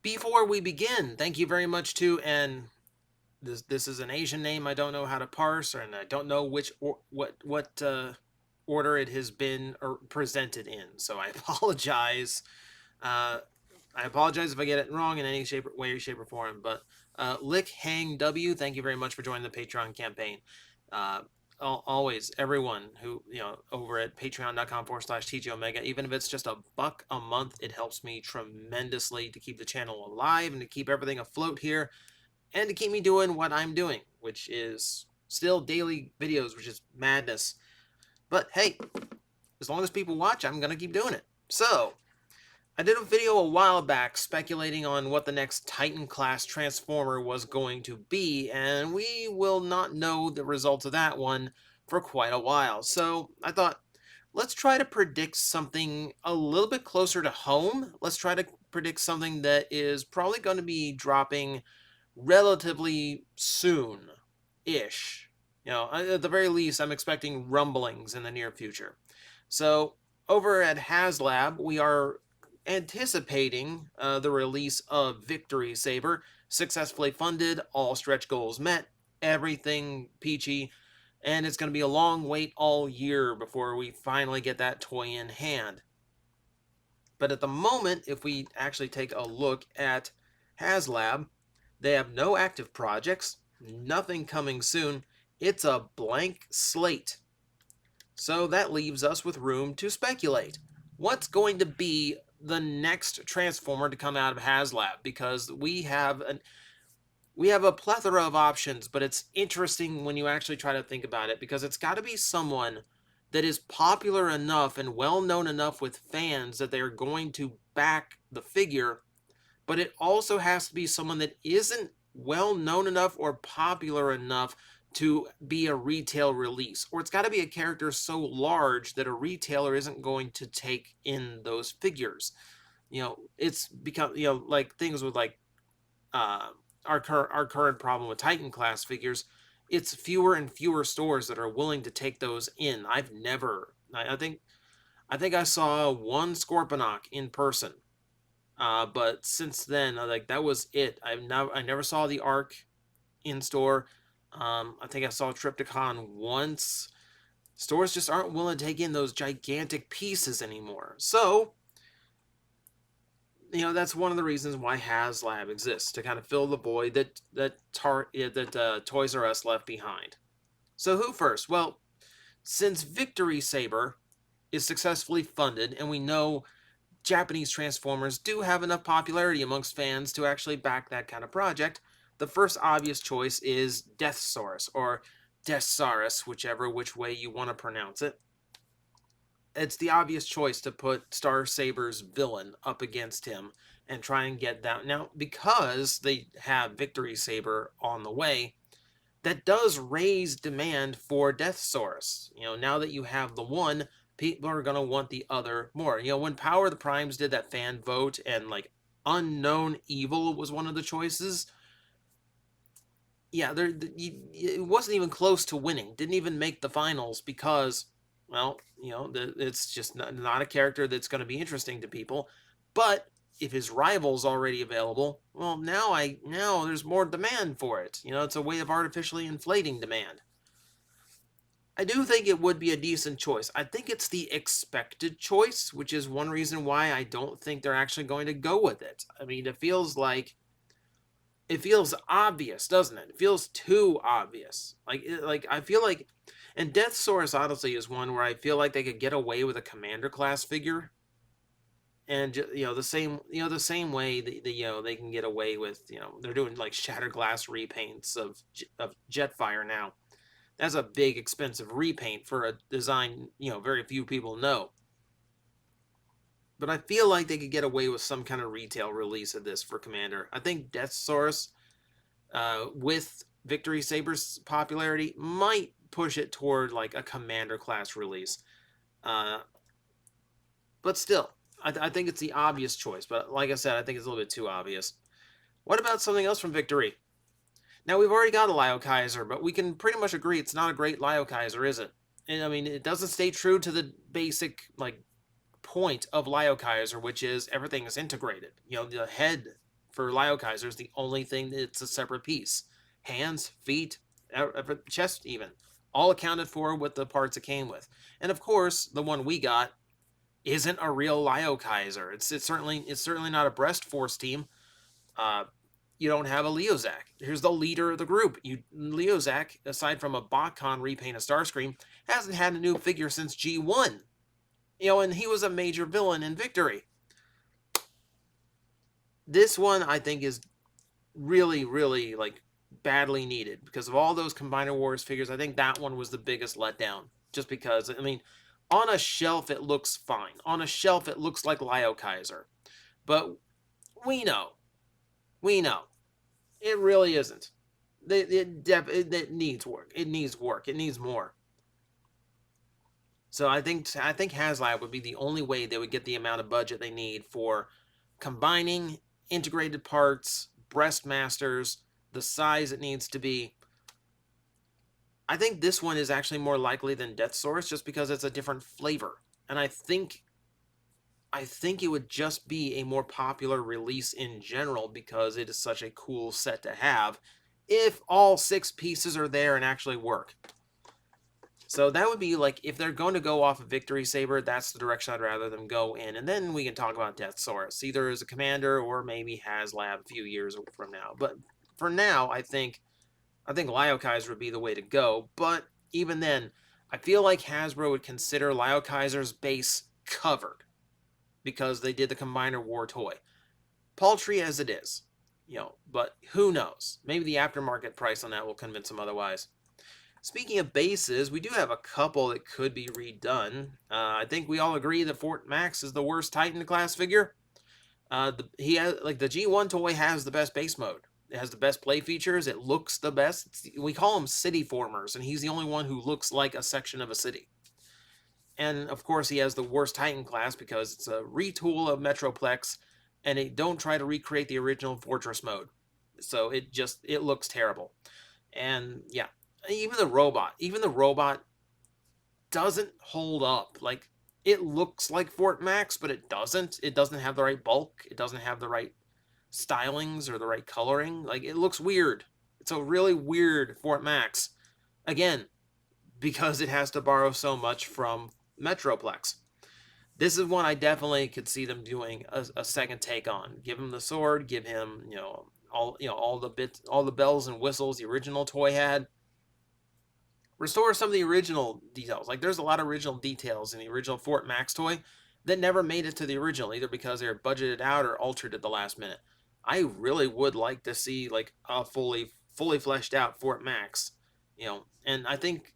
Before we begin, thank you very much to, and this is an Asian name I don't know how to parse, and I don't know which or what order it has been presented in. So I apologize. Uh, I apologize if I get it wrong in any way, shape, or form. But Lick Hang W, thank you very much for joining the Patreon campaign. Uh, Always, everyone who, over at patreon.com/TJOmega, even if it's just $1 a month, it helps me tremendously to keep the channel alive and to keep everything afloat here and to keep me doing what I'm doing, which is still daily videos, which is madness. But hey, as long as people watch, I'm going to keep doing it. So, I did a video a while back speculating on what the next Titan-class Transformer was going to be, and we will not know the results of that one for quite a while. So I thought, let's try to predict something a little bit closer to home. Let's try to predict something that is probably going to be dropping relatively soon-ish. At the very least, I'm expecting rumblings in the near future. So over at Haslab, we are anticipating the release of Victory Saber, successfully funded, all stretch goals met, everything peachy, and it's going to be a long wait all year before we finally get that toy in hand. But at the moment, if we actually take a look at Haslab, they have no active projects, nothing coming soon. It's a blank slate. So that leaves us with room to speculate. What's going to be the next Transformer to come out of Haslab? Because we have a plethora of options, but it's interesting when you actually try to think about it, because it's got to be someone that is popular enough and well known enough with fans that they're going to back the figure, but it also has to be someone that isn't well known enough or popular enough to be a retail release, or it's got to be a character so large that a retailer isn't going to take in those figures. It's become, like things with like uh, our current problem with Titan class figures. It's fewer and fewer stores that are willing to take those in. I think I saw one Scorponok in person, but since then, like that was it. I never saw the Arc in store. I think I saw Triptychon once. Stores just aren't willing to take in those gigantic pieces anymore. So, that's one of the reasons why HasLab exists, to kind of fill the void that Toys R Us left behind. So who first? Well, since Victory Saber is successfully funded, and we know Japanese Transformers do have enough popularity amongst fans to actually back that kind of project, the first obvious choice is Deathsaurus, or Deathsaurus, which way you want to pronounce it. It's the obvious choice to put Star Saber's villain up against him and try and get that. Now, because they have Victory Saber on the way, that does raise demand for Deathsaurus. Now that you have the one, people are going to want the other more. When Power of the Primes did that fan vote and like Unknown Evil was one of the choices, yeah, it wasn't even close to winning. Didn't even make the finals because, well, it's just not a character that's going to be interesting to people. But if his rival's already available, well, now there's more demand for it. It's a way of artificially inflating demand. I do think it would be a decent choice. I think it's the expected choice, which is one reason why I don't think they're actually going to go with it. I mean, it feels obvious, doesn't it? It feels too obvious. I feel like, and Deathsaurus honestly is one where I feel like they could get away with a Commander class figure, and the same way they can get away with, they're doing like Shattered Glass repaints of Jetfire now. That's a big expensive repaint for a design very few people know. But I feel like they could get away with some kind of retail release of this for Commander. I think Deathsaurus, with Victory Saber's popularity, might push it toward like a Commander class release. But still, I think it's the obvious choice. But like I said, I think it's a little bit too obvious. What about something else from Victory? Now, we've already got a Lio Kaiser, but we can pretty much agree it's not a great Lio Kaiser, is it? And I mean, it doesn't stay true to the basic like point of Lio Kaiser, which is everything is integrated. The head for Lio Kaiser is the only thing that's a separate piece. Hands, feet, chest even, all accounted for with the parts it came with. And of course, the one we got isn't a real Lio Kaiser. It's certainly not a breast force team. Uh, you don't have a Leozak. Here's the leader of the group. Leozak, aside from a BotCon repaint of Starscream, hasn't had a new figure since G1. And he was a major villain in Victory. This one I think is really, really like badly needed because of all those Combiner Wars figures. I think that one was the biggest letdown. Just because, I mean, on a shelf it looks fine. On a shelf it looks like Lio Kaiser. But we know. It really isn't. It needs work. It needs work. It needs more. So I think Haslab would be the only way they would get the amount of budget they need for combining integrated parts, breast masters, the size it needs to be. I think this one is actually more likely than Death Source just because it's a different flavor. And I think it would just be a more popular release in general because it is such a cool set to have if all 6 pieces are there and actually work. So that would be like, if they're going to go off of Victory Saber, that's the direction I'd rather them go in. And then we can talk about Death Source, either as a commander or maybe Haslab a few years from now. But for now, I think Lio Kaiser would be the way to go. But even then, I feel like Hasbro would consider Lio Kaiser's base covered because they did the Combiner War toy. Paltry as it is, but who knows? Maybe the aftermarket price on that will convince them otherwise. Speaking of bases, we do have a couple that could be redone. I think we all agree that Fort Max is the worst Titan class figure. The G1 toy has the best base mode. It has the best play features. It looks the best. We call them city formers, and he's the only one who looks like a section of a city. And of course, he has the worst Titan class because it's a retool of Metroplex, and they don't try to recreate the original Fortress mode. So it looks terrible. And yeah, even the robot doesn't hold up. Like, it looks like Fort Max, but it doesn't. It doesn't have the right bulk. It doesn't have the right stylings or the right coloring. Like, it looks weird. It's a really weird Fort Max. Again, because it has to borrow so much from Metroplex. This is one I definitely could see them doing a second take on. Give him the sword, give him, all the bells and whistles the original toy had. Restore some of the original details. Like, there's a lot of original details in the original Fort Max toy that never made it to the original, either because they were budgeted out or altered at the last minute. I really would like to see like a fully fleshed out Fort Max, and I think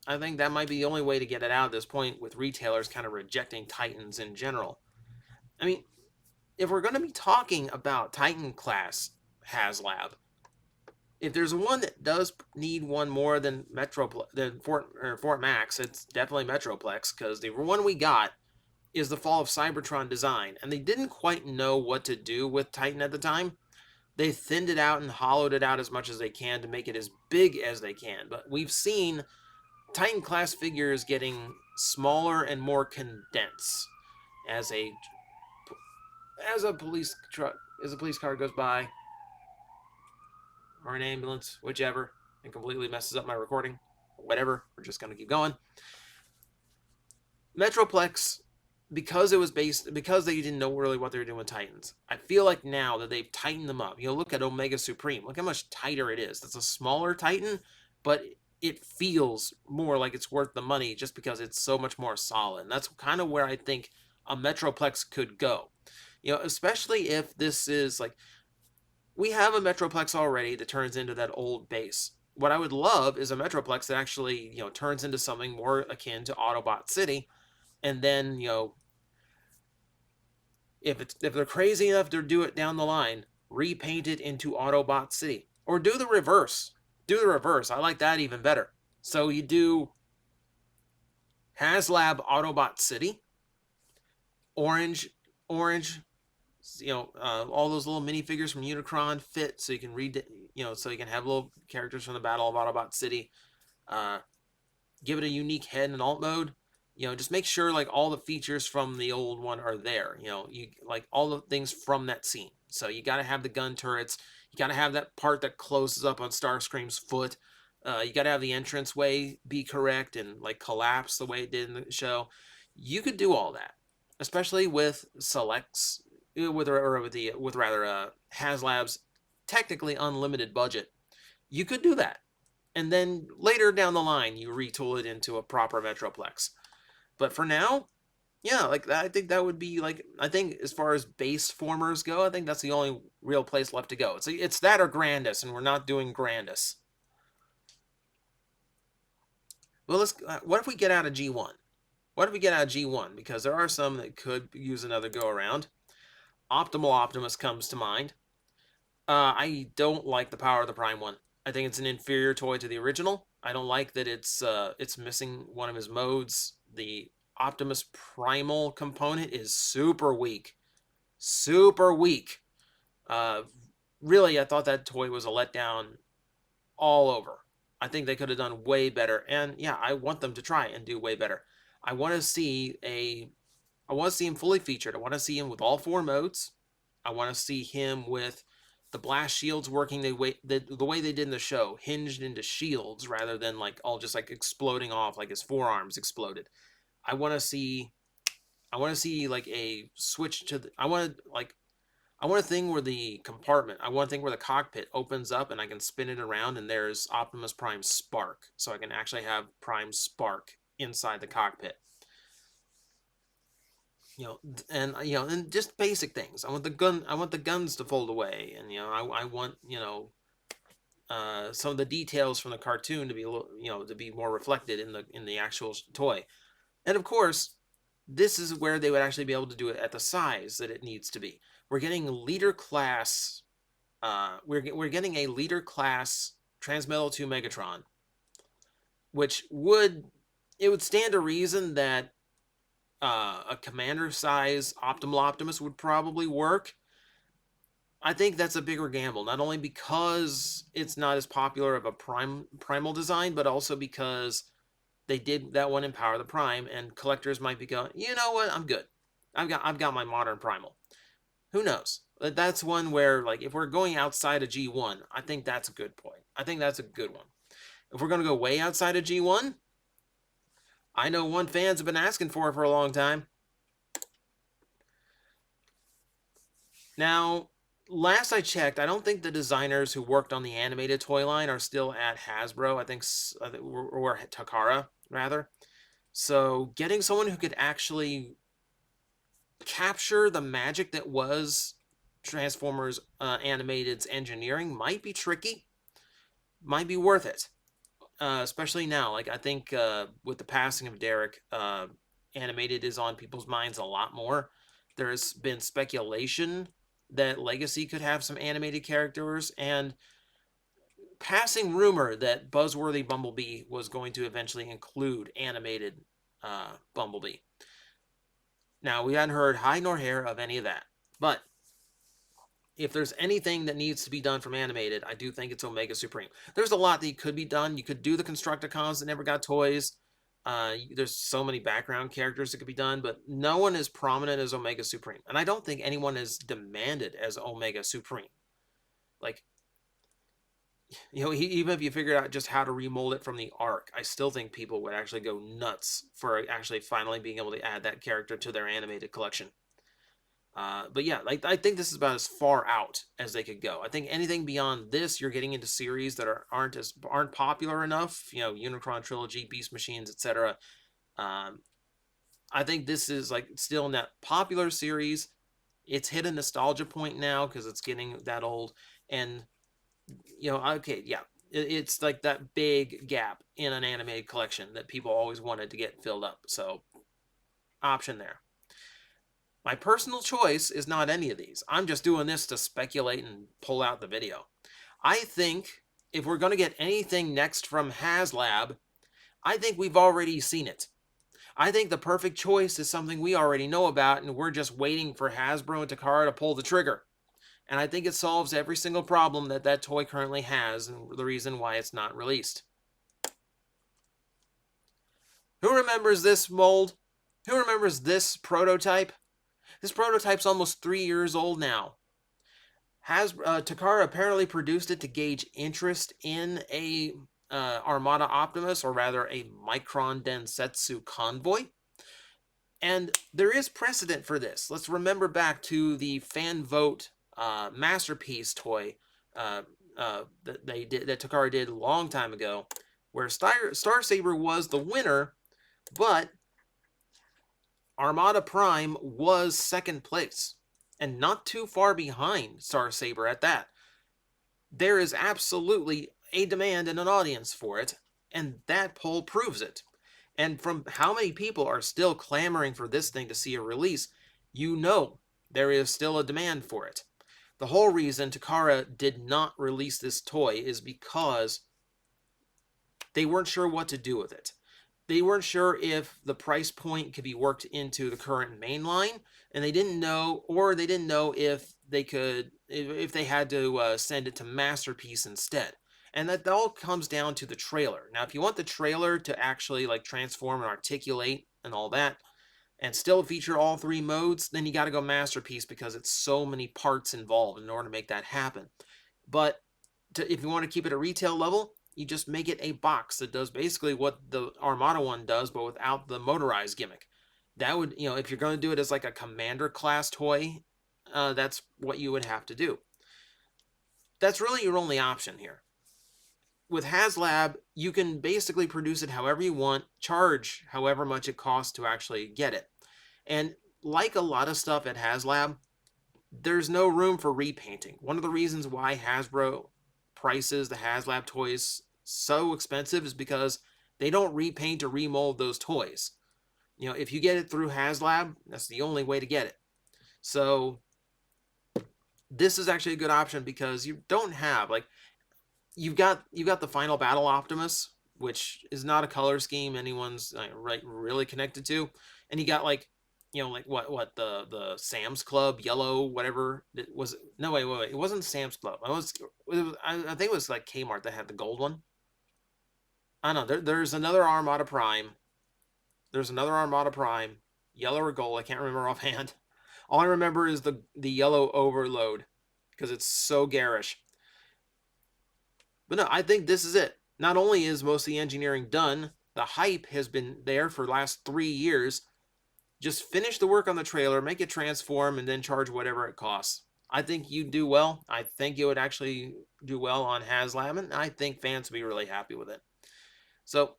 that might be the only way to get it out at this point, with retailers kind of rejecting Titans in general. I mean, if we're going to be talking about Titan class Haslab, if there's one that does need one more than Fort Max, it's definitely Metroplex, because the one we got is the Fall of Cybertron design, and they didn't quite know what to do with Titan at the time. They thinned it out and hollowed it out as much as they can to make it as big as they can, but we've seen Titan class figures getting smaller and more condensed as a police car goes by, or an ambulance, whichever, and completely messes up my recording. Whatever, we're just gonna keep going. Metroplex, because they didn't know really what they were doing with Titans. I feel like now that they've tightened them up. Look at Omega Supreme. Look how much tighter it is. It's a smaller Titan, but it feels more like it's worth the money just because it's so much more solid. And that's kind of where I think a Metroplex could go. Especially if this is like, we have a Metroplex already that turns into that old base. What I would love is a Metroplex that actually, turns into something more akin to Autobot City. And then, if they're crazy enough to do it down the line, repaint it into Autobot City. Or do the reverse. I like that even better. So you do Haslab Autobot City, orange, all those little minifigures from Unicron fit, so you can read it, so you can have little characters from the Battle of Autobot City. Give it a unique head in alt mode. Just make sure like all the features from the old one are there. You like all the things from that scene. So you got to have the gun turrets. You got to have that part that closes up on Starscream's foot. You got to have the entranceway be correct and like collapse the way it did in the show. You could do all that, especially with selects, with rather Haslab's technically unlimited budget. You could do that, and then later down the line, you retool it into a proper Metroplex. But for now, yeah, like I think that would be like, I think as far as base formers go, I think that's the only real place left to go. It's that or Grandis, and we're not doing Grandis. Well, what if we get out of G1? What if we get out of G1? Because there are some that could use another go around. Optimal Optimus comes to mind. I don't like the Power of the Prime one. I think it's an inferior toy to the original. I don't like that it's missing one of his modes. The Optimus Primal component is super weak. Super weak. Uh, really, I thought that toy was a letdown all over. I think they could have done way better. And yeah, I want them to try and do way better. I want to see him fully featured. I want to see him with all 4 modes. I want to see him with the blast shields working the way they did in the show, hinged into shields rather than like all just like exploding off like his forearms exploded. I want to see like a switch to the, I want a thing where the compartment, I want a thing where the cockpit opens up and I can spin it around and there's Optimus Prime Spark, so I can actually have Prime Spark inside the cockpit. And just basic things. I want the guns to fold away, and I want some of the details from the cartoon to be to be more reflected in the actual toy. And of course, this is where they would actually be able to do it at the size that it needs to be. We're getting leader class. We're getting a leader class Transmetal 2 Megatron, which would stand to reason that a commander size Optimal Optimus would probably work. I think that's a bigger gamble, not only because it's not as popular of a primal design, but also because they did that one in Power of the Prime, and collectors might be going, you know what, I'm good. I've got my modern primal. Who knows? That's one where, like, if we're going outside of G1, I think that's a good point. I think that's a good one. If we're going to go way outside of G1, I know one fans have been asking for a long time. Now, last I checked, I don't think the designers who worked on the animated toy line are still at Hasbro. I think or Takara, rather. So getting someone who could actually capture the magic that was Transformers Animated's engineering might be tricky, might be worth it. Especially now, like I think with the passing of Derek, Animated is on people's minds a lot more. There's been speculation that Legacy could have some animated characters, and passing rumor that Buzzworthy Bumblebee was going to eventually include animated Bumblebee. Now, we hadn't heard hide nor hair of any of that, but if there's anything that needs to be done from animated, I do think it's Omega Supreme. There's a lot that could be done. You could do the Constructicons that never got toys. There's so many background characters that could be done, but no one is prominent as Omega Supreme. And I don't think anyone is demanded as Omega Supreme. Like, even if you figured out just how to remold it from the arc, I still think people would actually go nuts for actually finally being able to add that character to their animated collection. But yeah, like I think this is about as far out as they could go. I think anything beyond this, you're getting into series that aren't popular enough. Unicron trilogy, Beast Machines, etc. I think this is like still in that popular series. It's hit a nostalgia point now because it's getting that old, and okay, yeah, it's like that big gap in an animated collection that people always wanted to get filled up. So, option there. My personal choice is not any of these. I'm just doing this to speculate and pull out the video. I think if we're going to get anything next from Haslab, I think we've already seen it. I think the perfect choice is something we already know about, and we're just waiting for Hasbro and Takara to pull the trigger. And I think it solves every single problem that toy currently has, and the reason why it's not released. Who remembers this mold? Who remembers this prototype? This prototype's almost 3 years old now. Takara apparently produced it to gauge interest in a Armada Optimus, or rather a Micron Densetsu convoy. And there is precedent for this. Let's remember back to the fan vote Masterpiece toy that Takara did a long time ago, where Star Saber was the winner, but Armada Prime was second place, and not too far behind Star Saber at that. There is absolutely a demand and an audience for it, and that poll proves it. And from how many people are still clamoring for this thing to see a release, you know there is still a demand for it. The whole reason Takara did not release this toy is because they weren't sure what to do with it. They weren't sure if the price point could be worked into the current main line, and they didn't know if they had to send it to Masterpiece instead. And that all comes down to the trailer. Now, if you want the trailer to actually like transform and articulate and all that, and still feature all three modes, then you got to go Masterpiece, because it's so many parts involved in order to make that happen. But if you want to keep it at retail level, you just make it a box that does basically what the Armada one does, but without the motorized gimmick. That would, if you're going to do it as like a commander class toy, that's what you would have to do. That's really your only option here. With Haslab, you can basically produce it however you want, charge however much it costs to actually get it. And like a lot of stuff at Haslab, there's no room for repainting. One of the reasons why Hasbro prices the Haslab toys so expensive is because they don't repaint or remold those toys. If you get it through Haslab, that's the only way to get it. So this is actually a good option, because you don't have, like, you've got the Final Battle Optimus, which is not a color scheme anyone's really connected to, and you got like the Sam's Club yellow, whatever it was. No, wait, it wasn't Sam's Club. I think it was like Kmart that had the gold one. I don't know. There's another Armada Prime. Yellow or gold. I can't remember offhand. All I remember is the yellow Overload, because it's so garish. But no, I think this is it. Not only is most of the engineering done, the hype has been there for the last 3 years. Just finish the work on the trailer, make it transform, and then charge whatever it costs. I think you'd do well. I think you would actually do well on Haslab, and I think fans will be really happy with it. So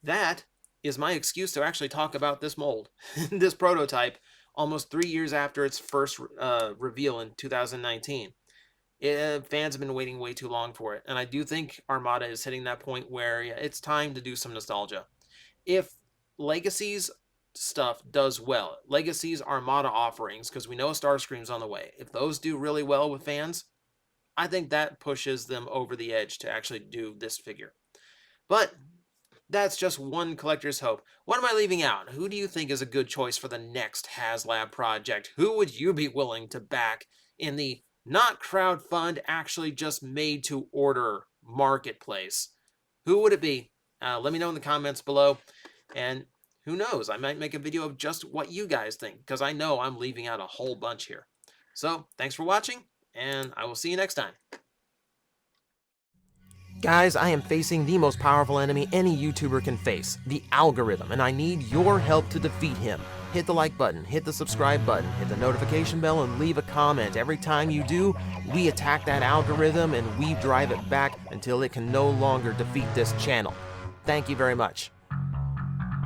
that is my excuse to actually talk about this mold, this prototype, almost 3 years after its first reveal in 2019. Fans have been waiting way too long for it, and I do think Armada is hitting that point where it's time to do some nostalgia. If Legacy's stuff does well, Legacy's Armada offerings, because we know Starscream's on the way, if those do really well with fans, I think that pushes them over the edge to actually do this figure. But that's just one collector's hope. What am I leaving out? Who do you think is a good choice for the next Haslab project? Who would you be willing to back in the not crowdfund, actually just made to order marketplace? Who would it be? Let me know in the comments below. And who knows, I might make a video of just what you guys think, because I know I'm leaving out a whole bunch here. So thanks for watching, and I will see you next time. Guys, I am facing the most powerful enemy any YouTuber can face, the algorithm, and I need your help to defeat him. Hit the like button, hit the subscribe button, hit the notification bell, and leave a comment. Every time you do, we attack that algorithm and we drive it back until it can no longer defeat this channel. Thank you very much.